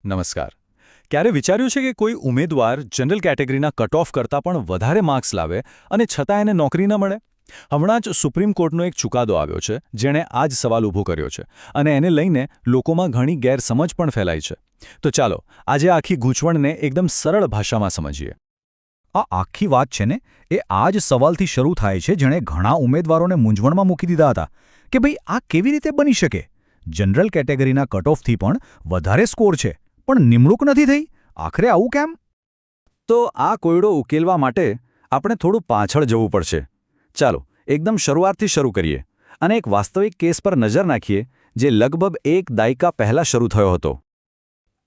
નમસ્કાર. ક્યારે વિચાર્યું છે કે કોઈ ઉમેદવાર જનરલ કેટેગરીના કટ ઓફ કરતાં પણ વધારે માર્ક્સ લાવે અને છતાં એને નોકરી ન મળે? હમણાં જ સુપ્રીમ કોર્ટનો એક ચુકાદો આવ્યો છે જેણે આ જ સવાલ ઊભો કર્યો છે અને એને લઈને લોકોમાં ઘણી ગેરસમજ પણ ફેલાઈ છે. તો ચાલો આજે આખી ગૂંચવણને એકદમ સરળ ભાષામાં સમજીએ. આ આખી વાત છે ને એ આ જ સવાલથી શરૂ થાય છે જેણે ઘણા ઉમેદવારોને મૂંઝવણમાં મૂકી દીધા હતા કે ભાઈ આ કેવી રીતે બની શકે. જનરલ કેટેગરીના કટઓફથી પણ વધારે સ્કોર છે પણ નિમણૂક નથી થઈ. આખરે આવું કેમ? તો આ કોયડો ઉકેલવા માટે આપણે થોડું પાછળ જવું પડશે. ચાલો એકદમ શરૂઆતથી શરૂ કરીએ અને એક વાસ્તવિક કેસ પર નજર નાખીએ જે લગભગ એક દાયકા પહેલાં શરૂ થયો હતો.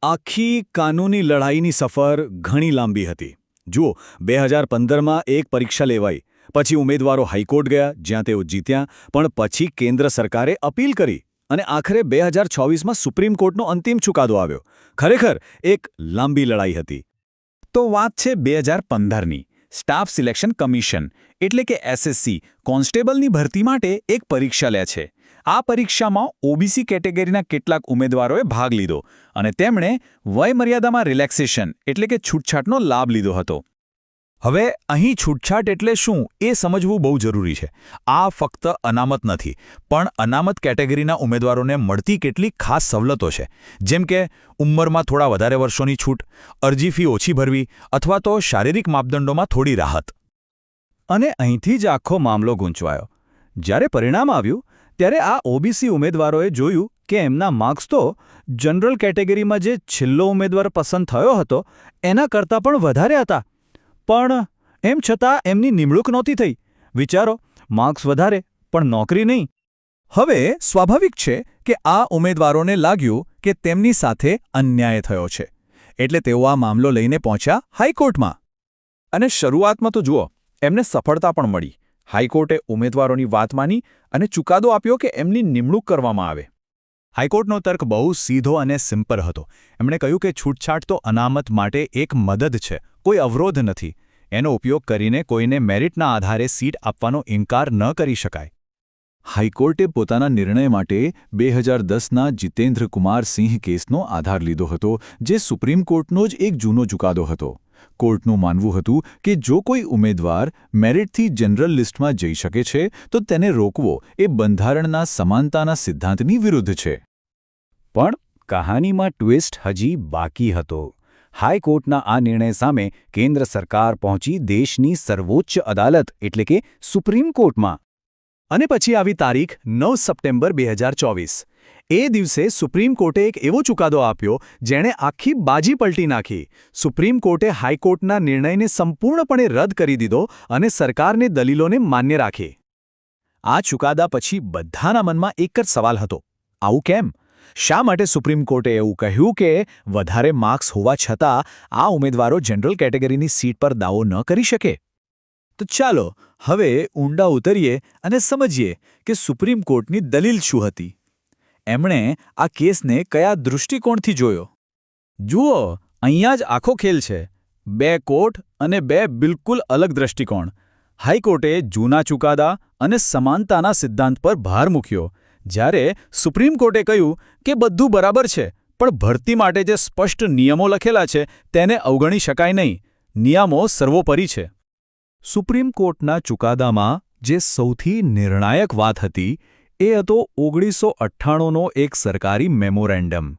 આખી કાનૂની લડાઈની સફર ઘણી લાંબી હતી. જુઓ, 2015માં એક પરીક્ષા લેવાઈ, પછી ઉમેદવારો હાઈકોર્ટ ગયા જ્યાં તેઓ જીત્યા, પણ પછી કેન્દ્ર સરકારે અપીલ કરી અને આખરે 2024માં સુપ્રીમ કોર્ટનો અંતિમ ચુકાદો આવ્યો. ખરેખર એક લાંબી લડાઈ હતી. તો વાત છે 2015ની. સ્ટાફ સિલેક્શન કમિશન એટલે કે એસએસસી કોન્સ્ટેબલની ભરતી માટે એક પરીક્ષા લે છે. આ પરીક્ષામાં ઓબીસી કેટેગરીના કેટલાક ઉમેદવારોએ ભાગ લીધો અને તેમણે વયમર્યાદામાં રિલેક્સેશન એટલે કે છૂટછાટનો લાભ લીધો હતો. હવે અહીં છૂટછાટ એટલે શું એ સમજવું બહુ જરૂરી છે. આ ફક્ત અનામત નથી, પણ અનામત કેટેગરીના ઉમેદવારોને મળતી કેટલીક ખાસ સવલતો છે, જેમ કે ઉંમરમાં થોડા વધારે વર્ષોની છૂટ, અરજી ફી ઓછી ભરવી અથવા તો શારીરિક માપદંડોમાં થોડી રાહત. અને અહીંથી જ આખો મામલો ગૂંચવાયો. જ્યારે પરિણામ આવ્યું ત્યારે આ ઓબીસી ઉમેદવારોએ જોયું કે એમના માર્ક્સ તો જનરલ કેટેગરીમાં જે છેલ્લો ઉમેદવાર પસંદ થયો હતો એના કરતાં પણ વધારે હતા. પણ એમ છતાં એમની નિમણૂક નહોતી થઈ. વિચારો, માર્ક્સ વધારે પણ નોકરી નહીં. હવે સ્વાભાવિક છે કે આ ઉમેદવારોને લાગ્યું કે તેમની સાથે અન્યાય થયો છે, એટલે તેઓ આ મામલો લઈને પહોંચ્યા હાઈકોર્ટમાં. અને શરૂઆતમાં તો જુઓ, એમને સફળતા પણ મળી. હાઈકોર્ટે ઉમેદવારોની વાત માની અને ચુકાદો આપ્યો કે એમની નિમણૂક કરવામાં આવે. હાઈકોર્ટનો તર્ક બહુ સીધો અને સિમ્પલ હતો. એમણે કહ્યું કે છૂટછાટ તો અનામત માટે એક મદદ છે, કોઈ અવરોધ નથી. એનો ઉપયોગ કરીને કોઈને મેરિટના આધારે સીટ આપવાનો ઇનકાર ન કરી શકાય. હાઈકોર્ટે પોતાના નિર્ણય માટે 2010ના જીતેન્દ્ર કુમાર સિંહ કેસનો આધાર લીધો હતો, જે સુપ્રીમ કોર્ટનો જ એક જૂનો ચુકાદો હતો. કોર્ટનું માનવું હતું કે જો કોઈ ઉમેદવાર મેરિટથી જનરલ લિસ્ટમાં જઈ શકે છે તો તેને રોકવો એ બંધારણના સમાનતાના સિદ્ધાંતની વિરુદ્ધ છે. પણ કહાનીમાં ટ્વિસ્ટ હજી બાકી હતો. હાઈકોર્ટના આ નિર્ણય સામે કેન્દ્ર સરકાર પહોંચી દેશની સર્વોચ્ચ અદાલત એટલે કે સુપ્રીમ કોર્ટમાં. અને પછી આવી તારીખ 9 સપ્ટેમ્બર 2024. એ દિવસે સુપ્રીમ કોર્ટે એક એવો ચુકાદો આપ્યો જેણે આખી બાજી પલટી નાખી. સુપ્રીમ કોર્ટે હાઈકોર્ટના નિર્ણયને સંપૂર્ણપણે રદ કરી દીધો અને સરકારની દલીલોને માન્ય રાખી. આ ચુકાદા પછી બધાના મનમાં એક જ સવાલ હતો: આવું કેમ? શા માટે સુપ્રીમ કોર્ટે એવું કહ્યું કે વધારે માર્ક્સ હોવા છતાં આ ઉમેદવારો જનરલ કેટેગરીની સીટ પર દાવો ન કરી શકે? તો ચાલો હવે ઊંડા ઉતરીએ અને સમજીએ કે સુપ્રીમ કોર્ટની દલીલ શું હતી. એમણે આ કેસને કયા દૃષ્ટિકોણથી જોયો? જુઓ, અહીંયા જ આખો ખેલ છે. 2 કોર્ટ અને 2 બિલકુલ અલગ દૃષ્ટિકોણ. હાઈકોર્ટે જૂના ચુકાદા અને સમાનતાના સિદ્ધાંત પર ભાર મૂક્યો, જ્યારે સુપ્રીમ કોર્ટે કહ્યું કે બધું બરાબર છે, પણ ભરતી માટે જે સ્પષ્ટ નિયમો લખેલા છે તેને અવગણી શકાય નહીં. નિયમો સર્વોપરી છે. સુપ્રીમ કોર્ટના ચુકાદામાં જે સૌથી નિર્ણાયક વાત હતી એ હતો 1998નો એક સરકારી મેમોરેન્ડમ.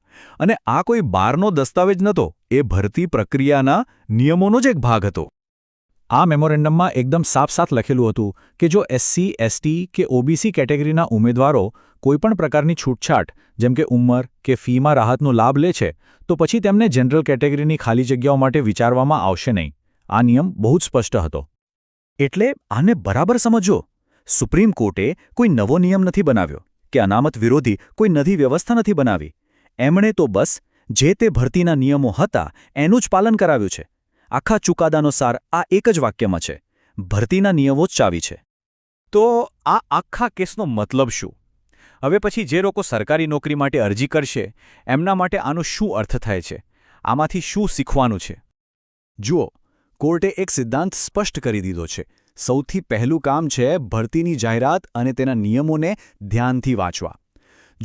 અને આ કોઈ બહારનો દસ્તાવેજ નહોતો, એ ભરતી પ્રક્રિયાના નિયમોનો જ એક ભાગ હતો. આ મેમોરેન્ડમમાં એકદમ સાફ લખેલું હતું કે જો એસસી, એસટી કે ઓબીસી કેટેગરીના ઉમેદવારો કોઈપણ પ્રકારની છૂટછાટ જેમ કે ઉંમર કે ફીમાં રાહતનો લાભ લે છે તો પછી તેમને જનરલ કેટેગરીની ખાલી જગ્યાઓ માટે વિચારવામાં આવશે નહીં. આ નિયમ બહુ જ સ્પષ્ટ હતો. એટલે આને બરાબર સમજો. સુપ્રીમ કોર્ટે કોઈ નવો નિયમ નથી બનાવ્યો કે અનામત વિરોધી કોઈ નવી વ્યવસ્થા નથી બનાવી. એમણે તો બસ જે તે ભરતીના નિયમો હતા એનું જ પાલન કરાવ્યું છે. આખા ચુકાદાનો સાર આ એક જ વાક્યમાં છે: ભરતીના નિયમો જ ચાવી છે. તો આ આખા કેસનો મતલબ શું? હવે પછી જે લોકો સરકારી નોકરી માટે અરજી કરશે એમના માટે આનો શું અર્થ થાય છે? આમાંથી શું શીખવાનું છે? જુઓ, કોર્ટે એક સિદ્ધાંત સ્પષ્ટ કરી દીધો છે. સૌથી પહેલું કામ છે ભરતીની જાહેરાત અને તેના નિયમોને ધ્યાનથી વાંચવા.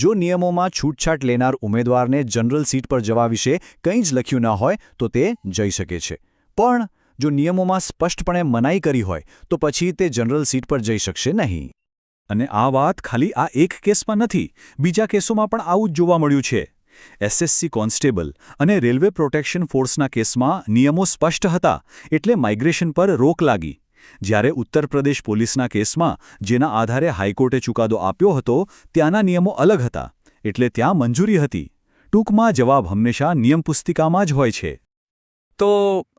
જો નિયમોમાં છૂટછાટ લેનાર ઉમેદવારને જનરલ સીટ પર જવા વિશે કંઈ જ લખ્યું ન હોય તો તે જઈ શકે છે. પણ જો નિયમોમાં સ્પષ્ટપણે મનાઈ કરી હોય તો પછી તે જનરલ સીટ પર જઈ શકશે નહીં. અને આ વાત ખાલી આ એક કેસમાં નથી, બીજા કેસોમાં પણ આવું જ જોવા મળ્યું છે. એસએસસી કોન્સ્ટેબલ અને રેલવે પ્રોટેક્શન ફોર્સના કેસમાં નિયમો સ્પષ્ટ હતા એટલે માઇગ્રેશન પર રોક લાગી. જ્યારે ઉત્તર પ્રદેશ પોલીસના કેસમાં જેના આધારે હાઈકોર્ટે ચુકાદો આપ્યો હતો ત્યાંના નિયમો અલગ હતા એટલે ત્યાં મંજૂરી હતી. ટૂંકમાં જવાબ હંમેશા નિયમપુસ્તિકામાં જ હોય છે. તો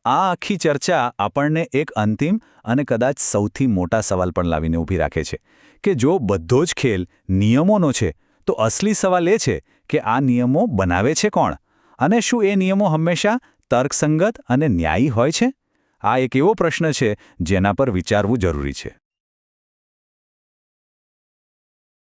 આ આખી ચર્ચા આપણને એક અંતિમ અને કદાચ સૌથી મોટા સવાલ પણ લાવીને ઊભી રાખે છે કે જો બધો જ ખેલ નિયમોનો છે તો અસલી સવાલ એ છે કે આ નિયમો બનાવે છે કોણ? અને શું એ નિયમો હંમેશા તર્કસંગત અને ન્યાયી હોય છે? આ એક એવો પ્રશ્ન છે જેના પર વિચારવું જરૂરી છે.